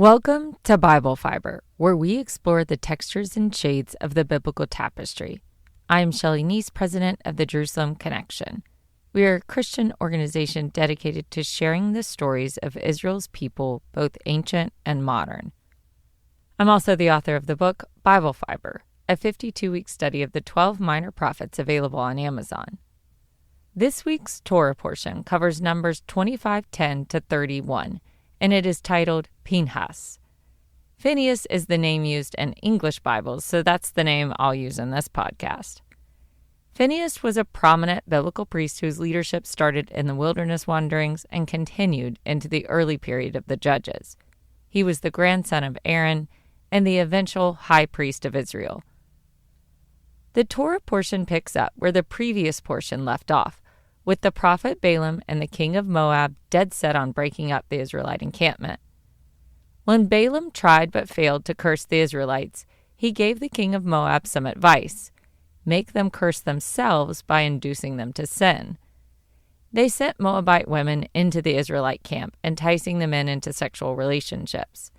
Welcome to Bible Fiber, where we explore the textures and shades of the biblical tapestry. I am Shelley Neese, president of the Jerusalem Connection. We are a Christian organization dedicated to sharing the stories of Israel's people, both ancient and modern. I'm also the author of the book Bible Fiber, a 52-week study of the 12 minor prophets available on Amazon. This week's Torah portion covers Numbers 25:10 to 31, and it is titled Phinehas. Phinehas is the name used in English Bibles, so that's the name I'll use in this podcast. Phinehas was a prominent biblical priest whose leadership started in the wilderness wanderings and continued into the early period of the Judges. He was the grandson of Aaron and the eventual high priest of Israel. The Torah portion picks up where the previous portion left off, with the prophet Balaam and the king of Moab dead set on breaking up the Israelite encampment. When Balaam tried but failed to curse the Israelites, he gave the king of Moab some advice: make them curse themselves by inducing them to sin. They sent Moabite women into the Israelite camp, enticing the men into sexual relationships.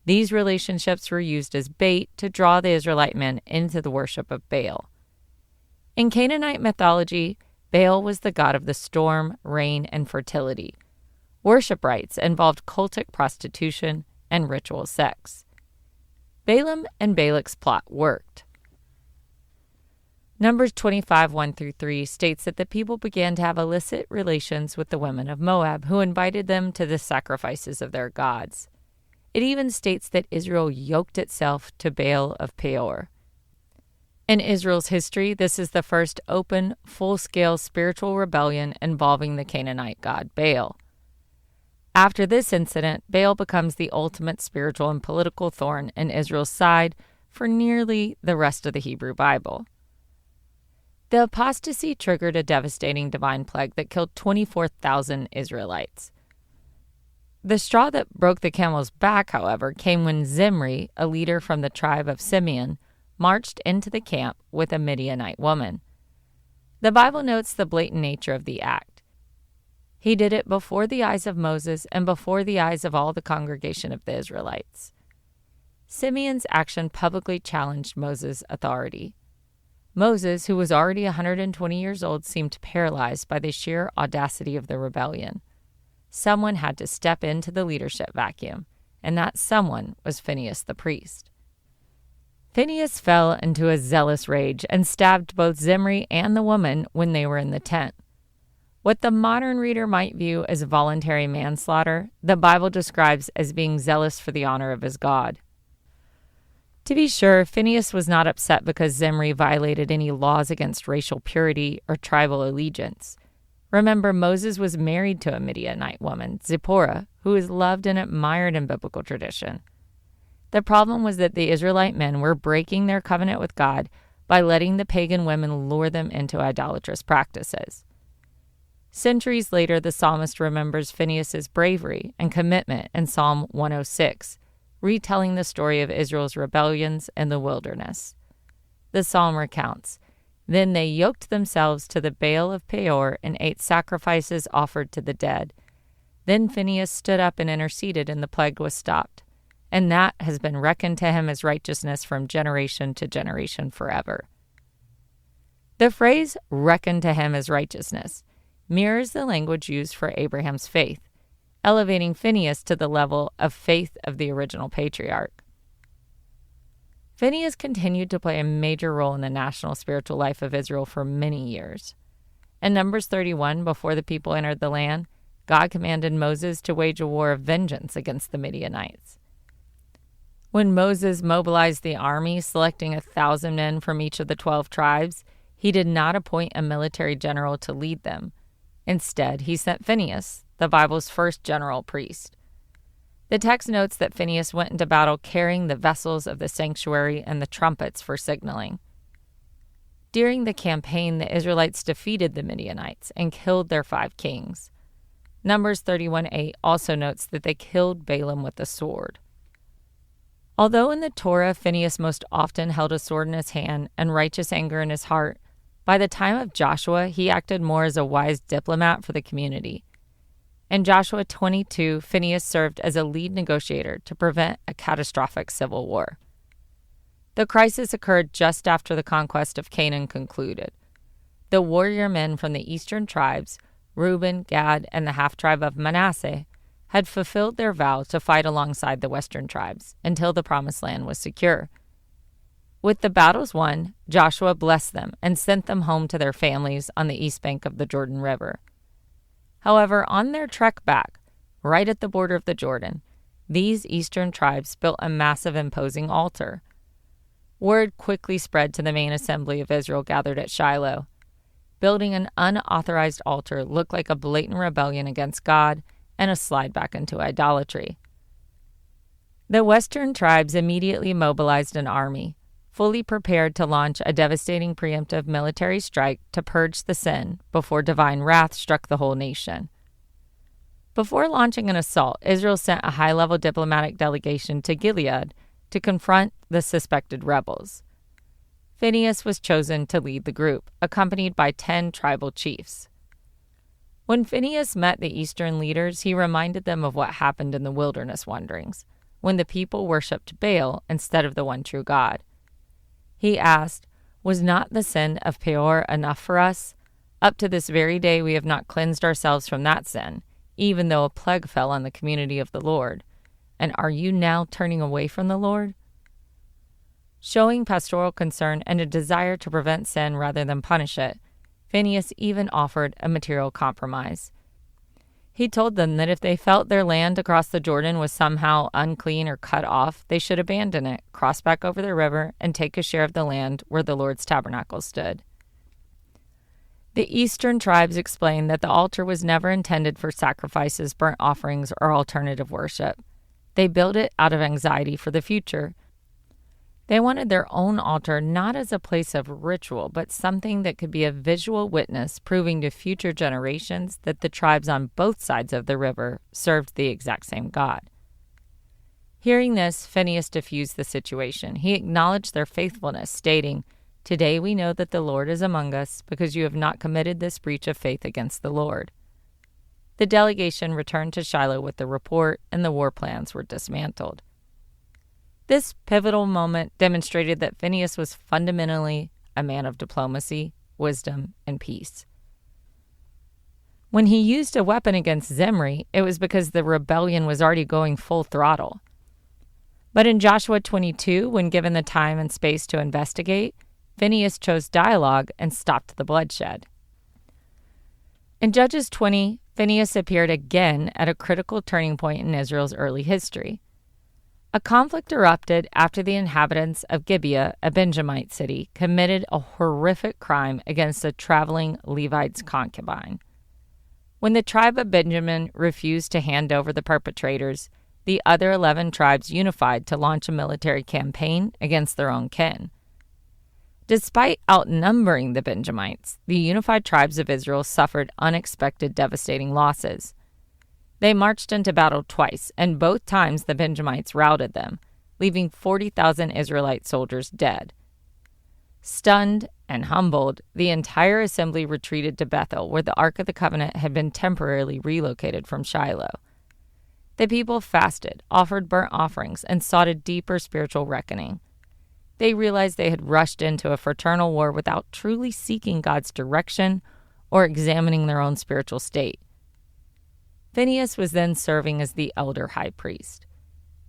These relationships were used as bait to draw the Israelite men into the worship of Baal. In Canaanite mythology, Baal was the god of the storm, rain, and fertility. Worship rites involved cultic prostitution and ritual sex. Balaam and Balak's plot worked. Numbers 25:1-3 states that the people began to have illicit relations with the women of Moab, who invited them to the sacrifices of their gods. It even states that Israel yoked itself to Baal of Peor. In Israel's history, this is the first open, full-scale spiritual rebellion involving the Canaanite god Baal. After this incident, Baal becomes the ultimate spiritual and political thorn in Israel's side for nearly the rest of the Hebrew Bible. The apostasy triggered a devastating divine plague that killed 24,000 Israelites. The straw that broke the camel's back, however, came when Zimri, a leader from the tribe of Simeon, marched into the camp with a Midianite woman. The Bible notes the blatant nature of the act. He did it before the eyes of Moses and before the eyes of all the congregation of the Israelites. Simeon's action publicly challenged Moses' authority. Moses, who was already 120 years old, seemed paralyzed by the sheer audacity of the rebellion. Someone had to step into the leadership vacuum, and that someone was Phinehas the priest. Phinehas fell into a zealous rage and stabbed both Zimri and the woman when they were in the tent. What the modern reader might view as voluntary manslaughter, the Bible describes as being zealous for the honor of his God. To be sure, Phinehas was not upset because Zimri violated any laws against racial purity or tribal allegiance. Remember, Moses was married to a Midianite woman, Zipporah, who is loved and admired in biblical tradition. The problem was that the Israelite men were breaking their covenant with God by letting the pagan women lure them into idolatrous practices. Centuries later, the psalmist remembers Phinehas' bravery and commitment in Psalm 106, retelling the story of Israel's rebellions in the wilderness. The psalm recounts, "Then they yoked themselves to the Baal of Peor and ate sacrifices offered to the dead. Then Phinehas stood up and interceded, and the plague was stopped. And that has been reckoned to him as righteousness from generation to generation forever." The phrase "reckoned to him as righteousness" mirrors the language used for Abraham's faith, elevating Phinehas to the level of faith of the original patriarch. Phinehas continued to play a major role in the national spiritual life of Israel for many years. In Numbers 31, before the people entered the land, God commanded Moses to wage a war of vengeance against the Midianites. When Moses mobilized the army, selecting 1,000 men from each of the 12 tribes, he did not appoint a military general to lead them. Instead, he sent Phinehas, the Bible's first general priest. The text notes that Phinehas went into battle carrying the vessels of the sanctuary and the trumpets for signaling. During the campaign, the Israelites defeated the Midianites and killed their 5 kings. Numbers 31:8 also notes that they killed Balaam with the sword. Although in the Torah, Phinehas most often held a sword in his hand and righteous anger in his heart, by the time of Joshua, he acted more as a wise diplomat for the community. In Joshua 22, Phinehas served as a lead negotiator to prevent a catastrophic civil war. The crisis occurred just after the conquest of Canaan concluded. The warrior men from the eastern tribes, Reuben, Gad, and the half-tribe of Manasseh, had fulfilled their vow to fight alongside the western tribes until the promised land was secure. With the battles won, Joshua blessed them and sent them home to their families on the east bank of the Jordan River. However, on their trek back, right at the border of the Jordan, these eastern tribes built a massive imposing altar. Word quickly spread to the main assembly of Israel gathered at Shiloh. Building an unauthorized altar looked like a blatant rebellion against God and a slide back into idolatry. The western tribes immediately mobilized an army, fully prepared to launch a devastating preemptive military strike to purge the sin before divine wrath struck the whole nation. Before launching an assault, Israel sent a high-level diplomatic delegation to Gilead to confront the suspected rebels. Phinehas was chosen to lead the group, accompanied by 10 tribal chiefs. When Phinehas met the eastern leaders, he reminded them of what happened in the wilderness wanderings, when the people worshipped Baal instead of the one true God. He asked, "Was not the sin of Peor enough for us? Up to this very day we have not cleansed ourselves from that sin, even though a plague fell on the community of the Lord. And are you now turning away from the Lord?" Showing pastoral concern and a desire to prevent sin rather than punish it, Phinehas even offered a material compromise. He told them that if they felt their land across the Jordan was somehow unclean or cut off, they should abandon it, cross back over the river, and take a share of the land where the Lord's tabernacle stood. The eastern tribes explained that the altar was never intended for sacrifices, burnt offerings, or alternative worship. They built it out of anxiety for the future. They wanted their own altar not as a place of ritual, but something that could be a visual witness proving to future generations that the tribes on both sides of the river served the exact same God. Hearing this, Phinehas diffused the situation. He acknowledged their faithfulness, stating, "Today we know that the Lord is among us because you have not committed this breach of faith against the Lord." The delegation returned to Shiloh with the report, and the war plans were dismantled. This pivotal moment demonstrated that Phinehas was fundamentally a man of diplomacy, wisdom, and peace. When he used a weapon against Zimri, it was because the rebellion was already going full throttle. But in Joshua 22, when given the time and space to investigate, Phinehas chose dialogue and stopped the bloodshed. In Judges 20, Phinehas appeared again at a critical turning point in Israel's early history. A conflict erupted after the inhabitants of Gibeah, a Benjamite city, committed a horrific crime against a traveling Levite's concubine. When the tribe of Benjamin refused to hand over the perpetrators, the other 11 tribes unified to launch a military campaign against their own kin. Despite outnumbering the Benjamites, the unified tribes of Israel suffered unexpected devastating losses. They marched into battle twice, and both times the Benjamites routed them, leaving 40,000 Israelite soldiers dead. Stunned and humbled, the entire assembly retreated to Bethel, where the Ark of the Covenant had been temporarily relocated from Shiloh. The people fasted, offered burnt offerings, and sought a deeper spiritual reckoning. They realized they had rushed into a fraternal war without truly seeking God's direction or examining their own spiritual state. Phinehas was then serving as the elder high priest.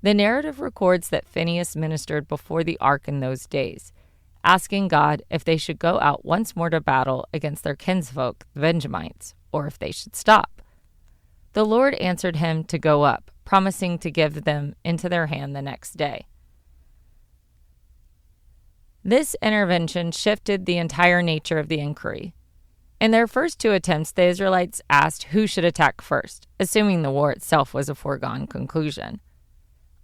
The narrative records that Phinehas ministered before the ark in those days, asking God if they should go out once more to battle against their kinsfolk, the Benjamites, or if they should stop. The Lord answered him to go up, promising to give them into their hand the next day. This intervention shifted the entire nature of the inquiry. In their first 2 attempts, the Israelites asked who should attack first, assuming the war itself was a foregone conclusion.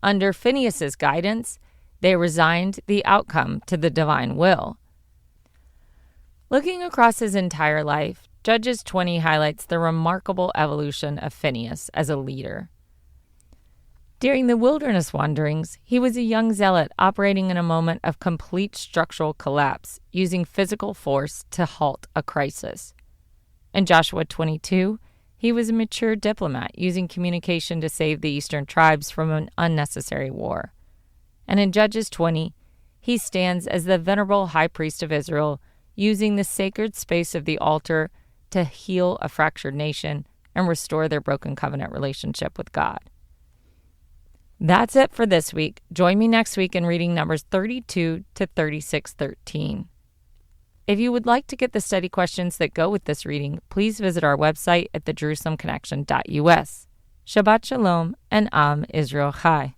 Under Phinehas' guidance, they resigned the outcome to the divine will. Looking across his entire life, Judges 20 highlights the remarkable evolution of Phinehas as a leader. During the wilderness wanderings, he was a young zealot operating in a moment of complete structural collapse, using physical force to halt a crisis. In Joshua 22, He was a mature diplomat, using communication to save the eastern tribes from an unnecessary war. And in Judges 20, he stands as the venerable high priest of Israel, using the sacred space of the altar to heal a fractured nation and restore their broken covenant relationship with God. That's it for this week. Join me next week in reading Numbers 32 to 36:13. If you would like to get the study questions that go with this reading, please visit our website at thejerusalemconnection.us. Shabbat Shalom and Am Israel Chai.